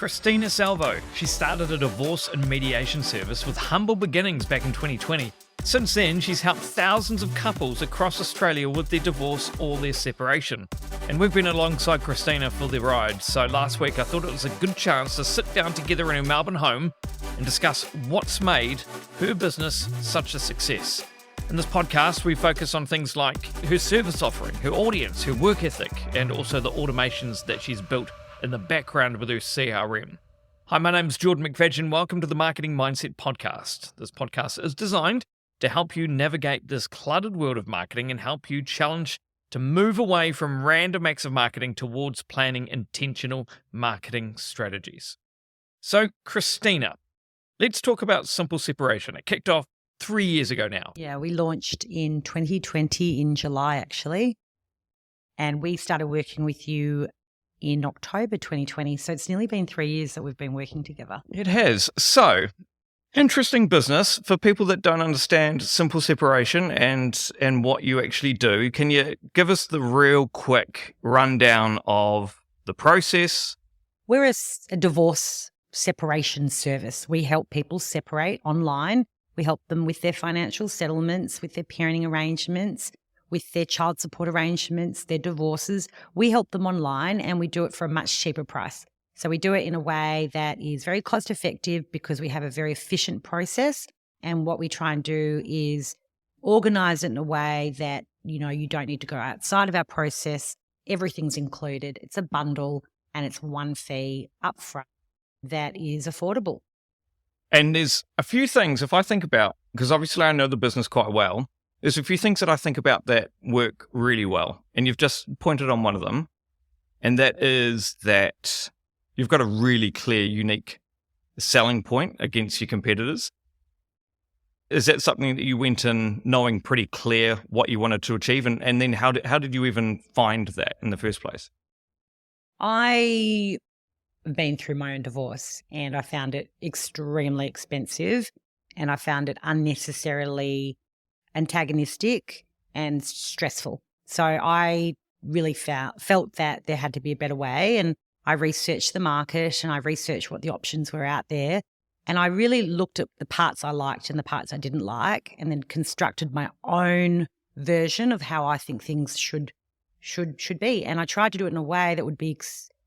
Christina Salvo. She started a divorce and mediation service with humble beginnings back in 2020. Since then, she's helped thousands of couples across Australia with their divorce or their separation. And we've been alongside Christina for the ride, so last week I thought it was a good chance to sit down together in her Melbourne home and discuss what's made her business such a success. In this podcast, we focus on things like her service offering, her audience, her work ethic, and also the automations that she's built in the background with her CRM. Hi, my name's Jordan McFadgen. Welcome to the Marketing Mindset Podcast. This podcast is designed to help you navigate this cluttered world of marketing and help you challenge to move away from random acts of marketing towards planning intentional marketing strategies. So, Christina, let's talk about simple separation. It kicked off 3 years ago now. Yeah, we launched in 2020 in July, actually. And we started working with you in October 2020. So it's nearly been 3 years that we've been working together. It has. So, interesting business for people that don't understand simple separation and what you actually do. Can you give us the real quick rundown of the process? We're a divorce separation service. We help people separate online. We help them with their financial settlements, with their parenting arrangements, with their child support arrangements, their divorces. We help them online and we do it for a much cheaper price. So we do it in a way that is very cost effective because we have a very efficient process. And what we try and do is organize it in a way that, you don't need to go outside of our process. Everything's included. It's a bundle and it's one fee upfront that is affordable. And there's a few things, if I think about, because obviously I know the business quite well, there's a few things that I think about that work really well. And you've just pointed on one of them. And that is that you've got a really clear, unique selling point against your competitors. Is that something that you went in knowing pretty clear what you wanted to achieve? And then how did you even find that in the first place? I've been through my own divorce and I found it extremely expensive and I found it unnecessarily antagonistic and stressful. So I really felt that there had to be a better way, and I researched the market and I researched what the options were out there, and I really looked at the parts I liked and the parts I didn't like, and then constructed my own version of how I think things should be. And I tried to do it in a way that would be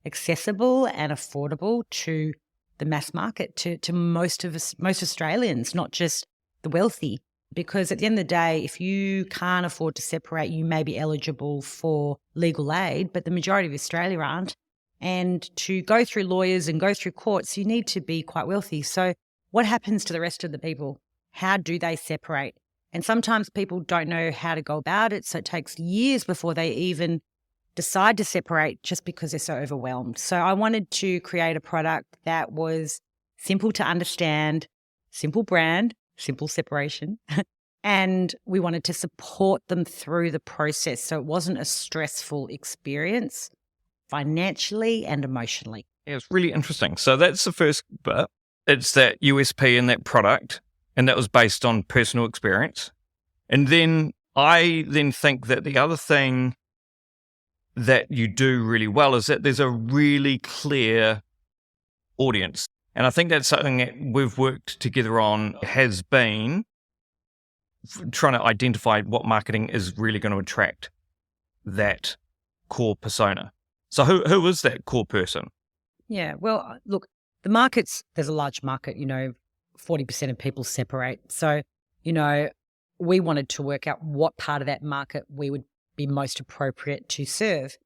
accessible and affordable to the mass market, to most Australians, not just the wealthy. Because at the end of the day, if you can't afford to separate, you may be eligible for legal aid, but the majority of Australia aren't. And to go through lawyers and go through courts, you need to be quite wealthy. So what happens to the rest of the people? How do they separate? And sometimes people don't know how to go about it. So it takes years before they even decide to separate just because they're so overwhelmed. So I wanted to create a product that was simple to understand, simple brand, simple separation. And we wanted to support them through the process. So it wasn't a stressful experience financially and emotionally. Yeah, it's really interesting. So that's the first bit. It's that USP in that product, and that was based on personal experience. And then I think that the other thing that you do really well is that there's a really clear audience. And I think that's something that we've worked together on, has been trying to identify what marketing is really going to attract that core persona. So who is that core person? Yeah, well, look, there's a large market, 40% of people separate. So, we wanted to work out what part of that market we would be most appropriate to serve.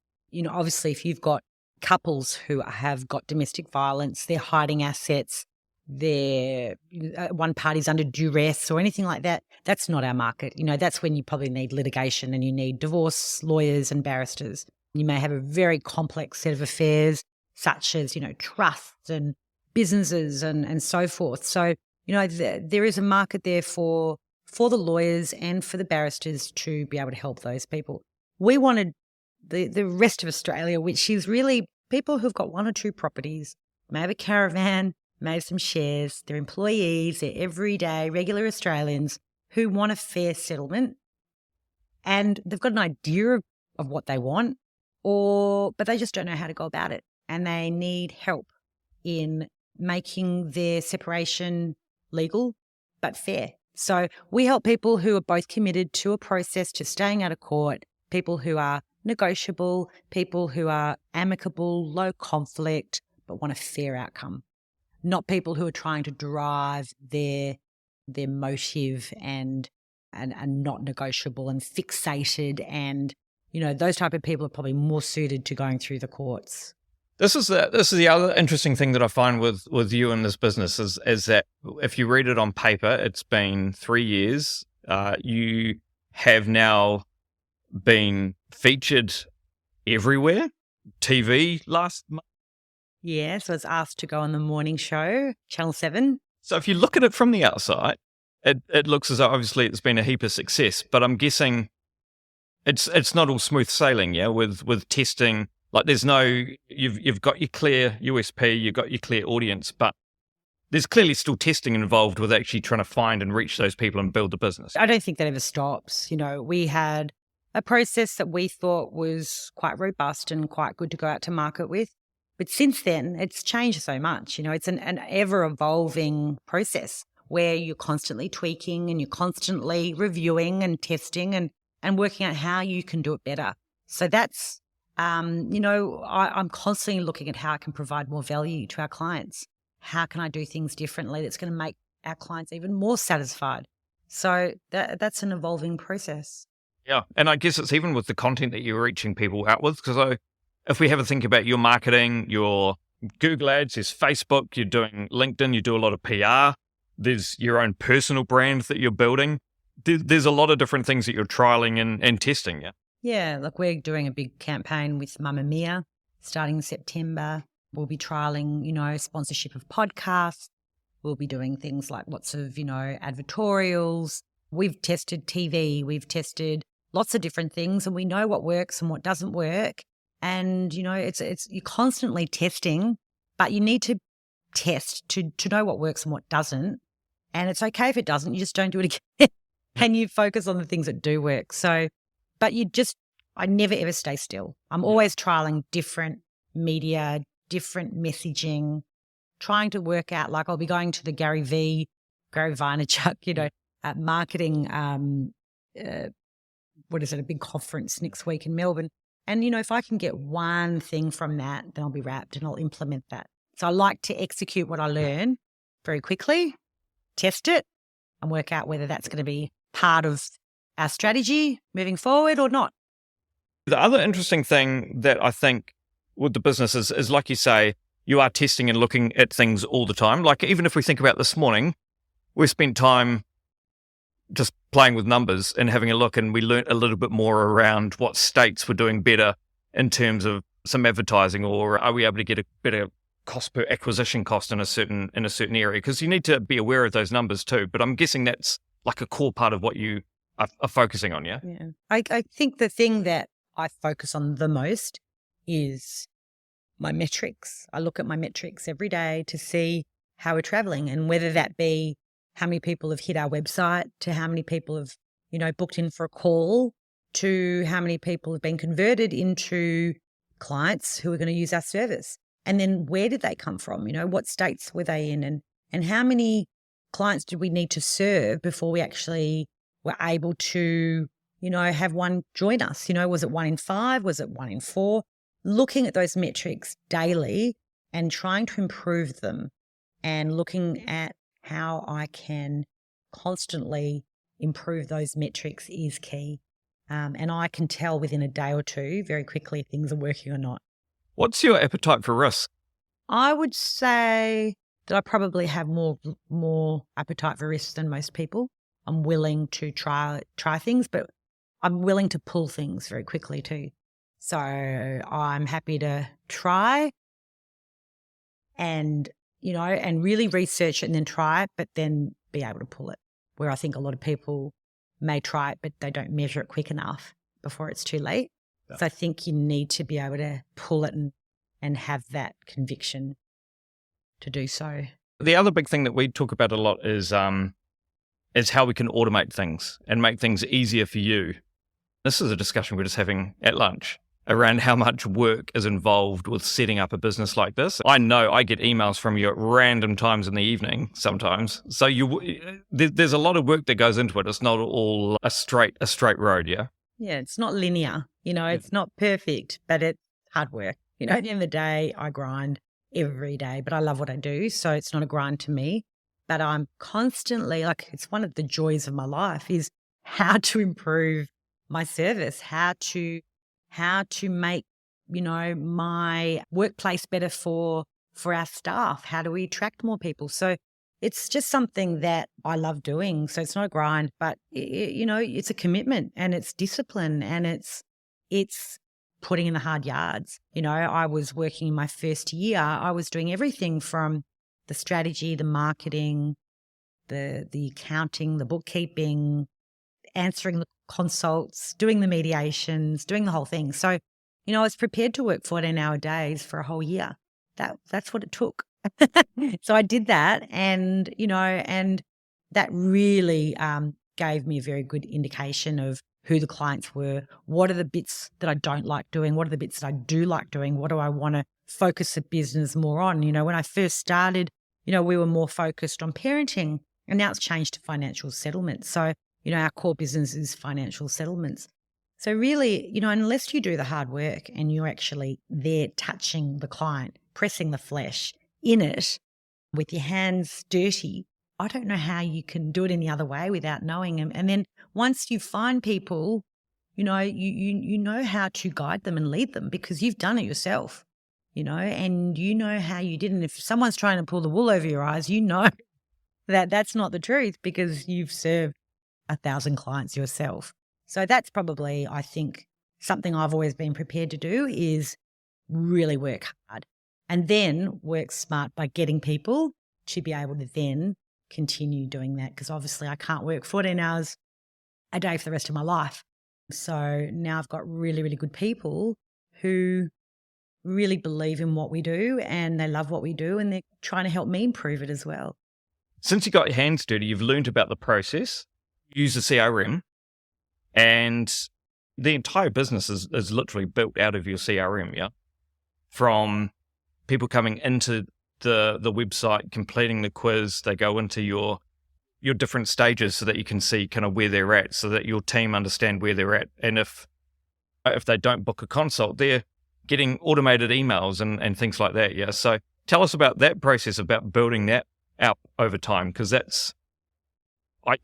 Obviously, if you've got couples who have got domestic violence, they're hiding assets, one party's under duress or anything like that, that's not our market. That's when you probably need litigation and you need divorce lawyers and barristers. You may have a very complex set of affairs, such as, trusts and businesses and so forth. So, there is a market there for the lawyers and for the barristers to be able to help those people. We wanted the rest of Australia, which is really people who've got one or two properties, may have a caravan, may have some shares, they're employees, they're everyday, regular Australians who want a fair settlement and they've got an idea of what they want, but they just don't know how to go about it and they need help. in making their separation legal but fair. So we help people who are both committed to a process, to staying out of court, people who are negotiable, people who are amicable, low conflict, but want a fair outcome. Not people who are trying to drive their motive and not negotiable and fixated, and those type of people are probably more suited to going through the courts. This is the other interesting thing that I find with you in this business is that if you read it on paper, it's been 3 years. You have now been featured everywhere. TV last month. Yeah, so I was asked to go on the morning show, Channel 7. So if you look at it from the outside, it looks as though obviously it's been a heap of success, but I'm guessing it's not all smooth sailing, yeah, with testing. Like there's no, you've got your clear USP, you've got your clear audience, but there's clearly still testing involved with actually trying to find and reach those people and build the business. I don't think that ever stops. We had a process that we thought was quite robust and quite good to go out to market with. But since then, it's changed so much. It's an ever-evolving process where you're constantly tweaking and you're constantly reviewing and testing and working out how you can do it better. So that's, I'm constantly looking at how I can provide more value to our clients. How can I do things differently that's going to make our clients even more satisfied? So that's an evolving process. Yeah. And I guess it's even with the content that you're reaching people out with, because if we have a think about your marketing, your Google ads, there's Facebook, you're doing LinkedIn, you do a lot of PR, there's your own personal brand that you're building. There's a lot of different things that you're trialing and testing, yeah? Yeah, look, we're doing a big campaign with Mamma Mia starting in September. We'll be trialing, sponsorship of podcasts. We'll be doing things like lots of, advertorials. We've tested TV. We've tested lots of different things, and we know what works and what doesn't work. And, it's you're constantly testing, but you need to test to know what works and what doesn't. And it's okay if it doesn't. You just don't do it again and you focus on the things that do work. So, but I never ever stay still. I'm always trialing different media, different messaging, trying to work out, like I'll be going to the Gary Vaynerchuk, marketing, a big conference next week in Melbourne. And, if I can get one thing from that, then I'll be wrapped and I'll implement that. So I like to execute what I learn very quickly, test it, and work out whether that's going to be part of our strategy moving forward or not. The other interesting thing that I think with the business is like you say, you are testing and looking at things all the time. Like even if we think about this morning, we spent time just playing with numbers and having a look, and we learnt a little bit more around what states were doing better in terms of some advertising, or are we able to get a better cost per acquisition cost in a certain area? Because you need to be aware of those numbers too. But I'm guessing that's like a core part of what you are focusing on, yeah? Yeah. I think the thing that I focus on the most is my metrics. I look at my metrics every day to see how we're traveling, and whether that be how many people have hit our website, to how many people have, booked in for a call, to how many people have been converted into clients who are going to use our service. And then where did they come from? What states were they in, and how many clients did we need to serve before we actually were able to, have one join us? Was it 1 in 5? Was it 1 in 4? Looking at those metrics daily and trying to improve them, and looking at how I can constantly improve those metrics is key. And I can tell within a day or two very quickly if things are working or not. What's your appetite for risk? I would say that I probably have more appetite for risk than most people. I'm willing to try things, but I'm willing to pull things very quickly too. So I'm happy to try and really research it and then try it, but then be able to pull it. Where I think a lot of people may try it, but they don't measure it quick enough before it's too late. Yeah. So I think you need to be able to pull it and have that conviction to do so. The other big thing that we talk about a lot is how we can automate things and make things easier for you. This is a discussion we're just having at lunch. around how much work is involved with setting up a business like this. I know I get emails from you at random times in the evening sometimes. So there's a lot of work that goes into it. It's not all a straight road, yeah? Yeah, it's not linear. It's not perfect, but it's hard work. At the end of the day, I grind every day, but I love what I do. So it's not a grind to me. But I'm constantly, it's one of the joys of my life is how to improve my service, how to make, my workplace better for our staff. How do we attract more people? So it's just something that I love doing. So it's not a grind, but it's a commitment and it's discipline and it's putting in the hard yards. I was working in my first year. I was doing everything from the strategy, the marketing, the accounting, the bookkeeping, answering the consults, doing the mediations, doing the whole thing. So, I was prepared to work 14-hour days for a whole year. That's what it took. So I did that and that really gave me a very good indication of who the clients were, what are the bits that I don't like doing, what are the bits that I do like doing, what do I want to focus the business more on. When I first started, we were more focused on parenting and now it's changed to financial settlements. So, our core business is financial settlements. So really, unless you do the hard work and you're actually there touching the client, pressing the flesh in it with your hands dirty, I don't know how you can do it any other way without knowing them. And then once you find people, you know how to guide them and lead them because you've done it yourself, and you know how you did. And if someone's trying to pull the wool over your eyes, that that's not the truth because you've served 1,000 clients yourself. So that's probably, I think, something I've always been prepared to do is really work hard and then work smart by getting people to be able to then continue doing that because obviously I can't work 14 hours a day for the rest of my life. So now I've got really, really good people who really believe in what we do and they love what we do and they're trying to help me improve it as well. Since you got your hands dirty, you've learned about the process, use the CRM, and the entire business is literally built out of your CRM, yeah? From people coming into the website, completing the quiz, they go into your different stages so that you can see kind of where they're at, so that your team understand where they're at. And if they don't book a consult, they're getting automated emails and things like that, yeah? So tell us about that process, about building that out over time, because that's,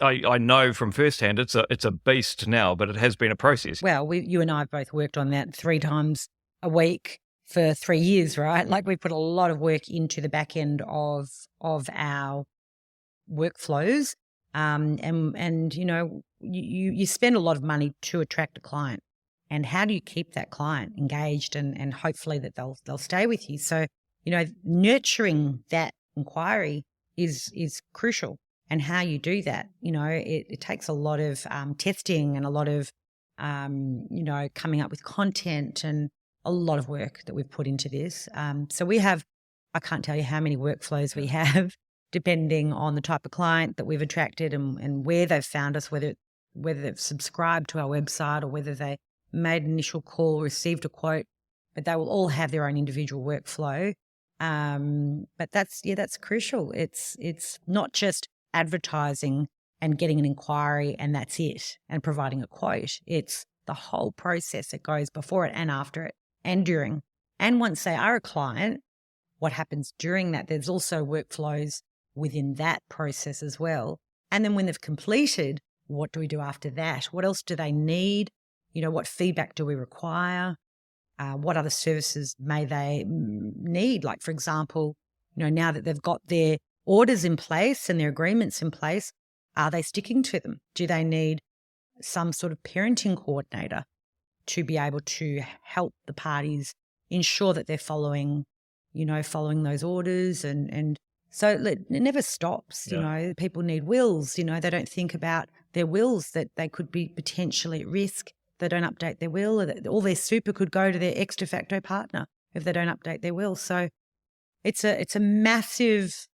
I know from firsthand it's a beast now, but it has been a process. Well, you and I have both worked on that 3 times a week for 3 years, right? We put a lot of work into the back end of our workflows, and you spend a lot of money to attract a client, and how do you keep that client engaged and hopefully that they'll stay with you? So nurturing that inquiry is crucial. And how you do that, it takes a lot of testing and a lot of, coming up with content and a lot of work that we've put into this. So we have, I can't tell you how many workflows we have, depending on the type of client that we've attracted and where they've found us, whether they've subscribed to our website or whether they made an initial call, received a quote, but they will all have their own individual workflow. But that's crucial. It's not just advertising and getting an inquiry and that's it, and providing a quote. It's the whole process that goes before it and after it and during. And once they are a client, what happens during that? There's also workflows within that process as well. And then when they've completed, what do we do after that? What else do they need? What feedback do we require? What other services may they need? Like, for example, now that they've got their orders in place and their agreements in place, are they sticking to them? Do they need some sort of parenting coordinator to be able to help the parties ensure that they're following those orders? And so it never stops. Yeah. People need wills. They don't think about their wills, that they could be potentially at risk. They don't update their will, or that all their super could go to their ex de facto partner if they don't update their will. So it's a massive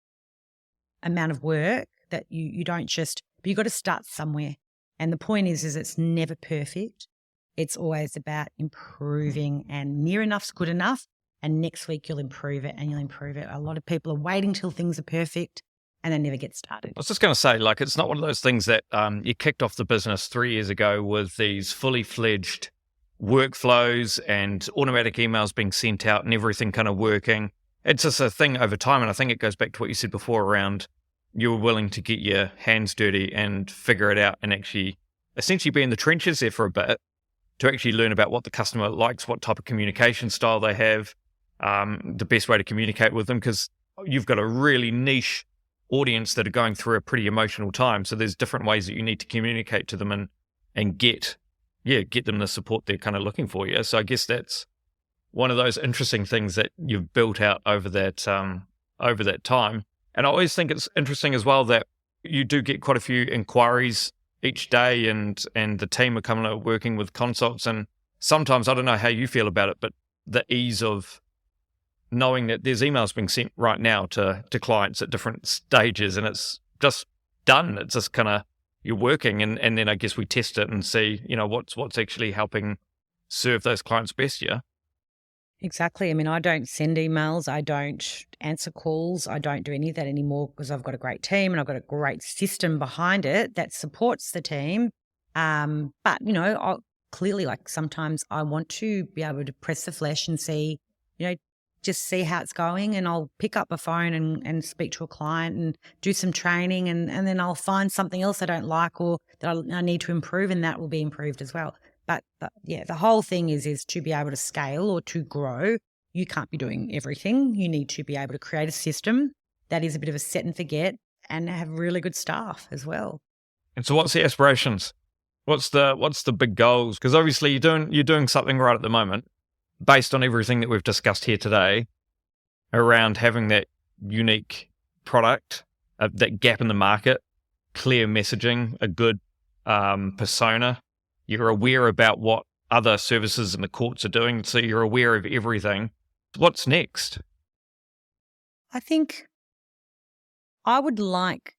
amount of work that you don't just, but you've got to start somewhere. And the point is it's never perfect. It's always about improving, and near enough's good enough. And next week you'll improve it and you'll improve it. A lot of people are waiting till things are perfect and they never get started. I was just going to say, like, it's not one of those things that you kicked off the business 3 years ago with these fully fledged workflows and automatic emails being sent out and everything kind of working. It's just a thing over time. And I think it goes back to what you said before around you were willing to get your hands dirty and figure it out and actually essentially be in the trenches there for a bit to actually learn about what the customer likes, what type of communication style they have, the best way to communicate with them, because you've got a really niche audience that are going through a pretty emotional time. So there's different ways that you need to communicate to them and get them the support they're kind of looking for. Yeah. So I guess that's one of those interesting things that you've built out over that time. And I always think it's interesting as well that you do get quite a few inquiries each day, and the team are coming out working with consults. And sometimes, I don't know how you feel about it, but the ease of knowing that there's emails being sent right now to clients at different stages, and it's just done. It's just kind of, you're working, and then I guess we test it and see, what's actually helping serve those clients best. Yeah. Exactly. I mean, I don't send emails. I don't answer calls. I don't do any of that anymore because I've got a great team and I've got a great system behind it that supports the team. But, clearly, like, sometimes I want to be able to press the flesh and see, just see how it's going. And I'll pick up a phone and speak to a client and do some training. And then I'll find something else I don't like or that I need to improve, and that will be improved as well. But yeah, the whole thing is to be able to scale or to grow. You can't be doing everything. You need to be able to create a system that is a bit of a set and forget and have really good staff as well. And so what's the aspirations? What's the big goals? Because obviously you're doing something right at the moment based on everything that we've discussed here today around having that unique product, that gap in the market, clear messaging, a good persona. You're aware about what other services in the courts are doing, so you're aware of everything. What's next? I think I would like,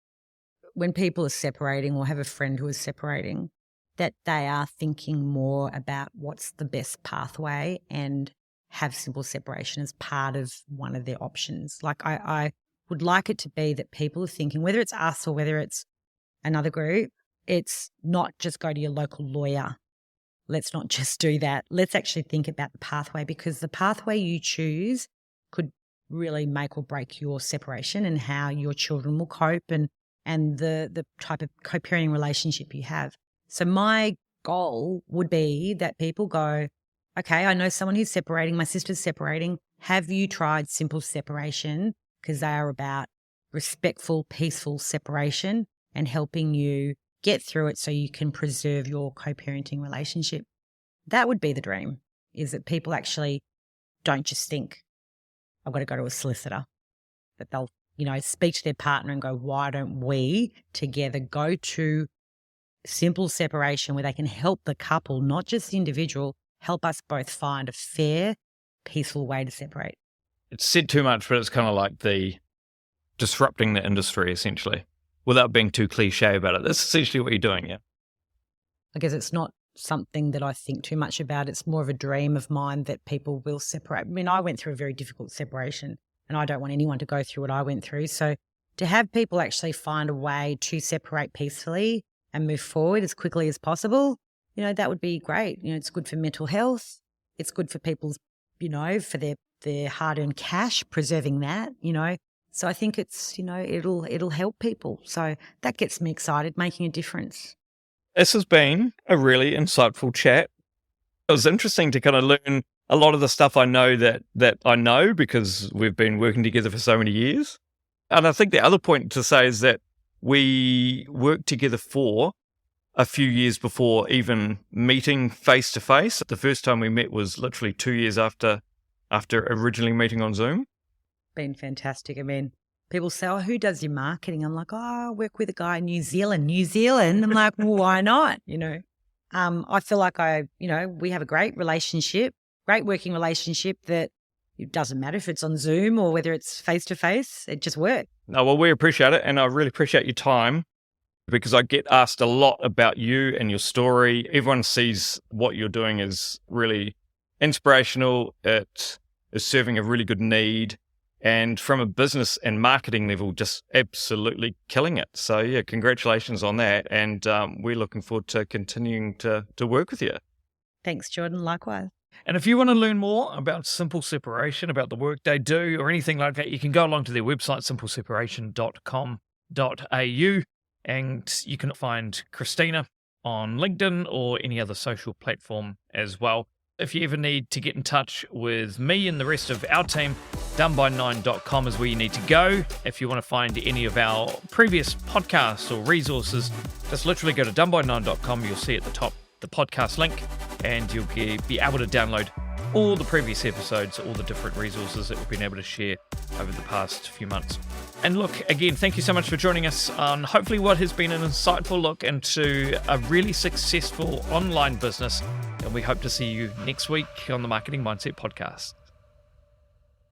when people are separating or have a friend who is separating, that they are thinking more about what's the best pathway and have simple separation as part of one of their options. Like, I would like it to be that people are thinking, whether it's us or whether it's another group, it's not just go to your local lawyer. Let's not just do that. Let's actually think about the pathway, because the pathway you choose could really make or break your separation and how your children will cope and the type of co-parenting relationship you have. So my goal would be that people go, okay, I know someone who's separating, my sister's separating. Have you tried simple separation? Because they are about respectful, peaceful separation and helping you get through it so you can preserve your co-parenting relationship. That would be the dream, is that people actually don't just think, I've got to go to a solicitor, that they'll, speak to their partner and go, why don't we together go to simple separation where they can help the couple, not just the individual, help us both find a fair, peaceful way to separate. It's said too much, but it's kind of like the disrupting the industry, essentially, without being too cliche about it. That's essentially what you're doing, yeah. I guess it's not something that I think too much about. It's more of a dream of mine that people will separate. I mean, I went through a very difficult separation and I don't want anyone to go through what I went through. So to have people actually find a way to separate peacefully and move forward as quickly as possible, that would be great. It's good for mental health. It's good for people's, for their hard-earned cash, preserving that, So I think it's, it'll help people. So that gets me excited, making a difference. This has been a really insightful chat. It was interesting to kind of learn a lot of the stuff I know that I know because we've been working together for so many years. And I think the other point to say is that we worked together for a few years before even meeting face to face. The first time we met was literally 2 years after originally meeting on Zoom. Been fantastic. I mean, people say, oh, who does your marketing? I'm like, I work with a guy in New Zealand. I'm like, well, why not? I feel like we have a great relationship, great working relationship that it doesn't matter if it's on Zoom or whether it's face to face, it just works. No, well, we appreciate it. And I really appreciate your time. because I get asked a lot about you and your story. Everyone sees what you're doing is really inspirational. It is serving a really good need. And from a business and marketing level, just absolutely killing it. So yeah, congratulations on that. And we're looking forward to continuing to work with you. Thanks, Jordan. Likewise. And if you want to learn more about Simple Separation, about the work they do or anything like that, you can go along to their website, simpleseparation.com.au, and you can find Christina on LinkedIn or any other social platform as well. If you ever need to get in touch with me and the rest of our team, doneby9.com is where you need to go. If you want to find any of our previous podcasts or resources, just literally go to doneby9.com. You'll see at the top the podcast link, and you'll be able to download all the previous episodes, all the different resources that we've been able to share over the past few months. And look, again, thank you so much for joining us on hopefully what has been an insightful look into a really successful online business. And we hope to see you next week on the Marketing Mindset Podcast.